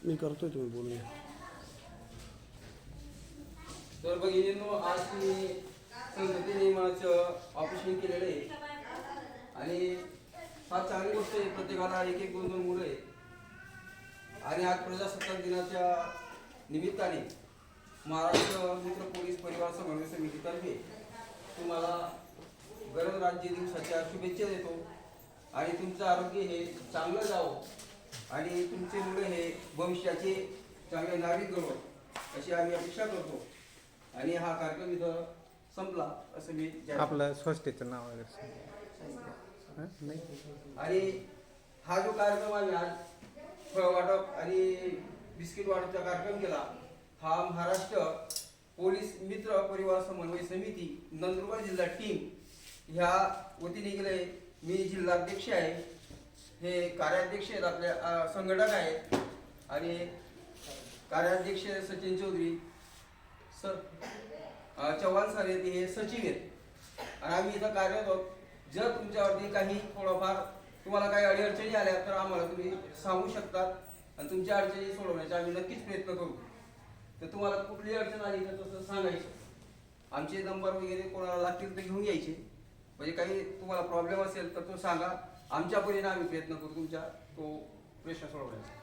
मी करतोय, तुम्ही बोलूया. तर भगिनींनो, आज मी संतती नियमाचं ऑपरेशन केलेलं आहे आणि फार चांगली गोष्ट आहे. प्रत्येकाला एक एक दोन दोन मुलं आहे आणि आज प्रजासत्ताक दिनाच्या निमित्ताने महाराष्ट्र मित्र पोलीस परिवार समन्वय समितीतर्फे तुम्हाला गणराज्य दिवसाच्या शुभेच्छा देतो आणि तुमचं आरोग्य हे चांगलं जावं आणि तुमचे मुलं हे भविष्याचे चांगले नागरिक घडवत अशी आम्ही अपेक्षा करतो. आणि हा कार्यक्रम इथं संपला असं मी आपलं संस्थेचं नाव वगैरे नाही. आणि हा जो कार्यक्रम आम्ही आज फळ वाटप आणि बिस्किट वाटपचा कार्यक्रम केला, हा महाराष्ट्र पोलीस मित्र परिवार समन्वय समिती नंदुरबार जिल्हा टीम ह्या वतीने केले. मी जिल्हाध्यक्ष आहे, हे कार्याध्यक्ष आहेत, आपल्या संघटक आहेत आणि कार्याध्यक्ष सचिन चौधरी सर चव्हाण सर आहेत, हे सचिव आहेत आणि आम्ही इथं कार्यरत आहोत. जर तुमच्यावरती काही थोडंफार तुम्हाला काही अडीअडचणी आल्या तर आम्हाला तुम्ही सांगू शकतात आणि तुमच्या अडचणी सोडवण्याचा आम्ही नक्कीच प्रयत्न करू. तर तुम्हाला कुठली अडचण आली तर तसं सांगायचं. आमचे नंबर वगैरे कोणाला लागतील तर घेऊन यायचे. म्हणजे काही तुम्हाला प्रॉब्लेम असेल तर तो सांगा, आमच्या परीने आम्ही प्रयत्न करू तुमच्या तो प्रश्न सोडवण्याचा.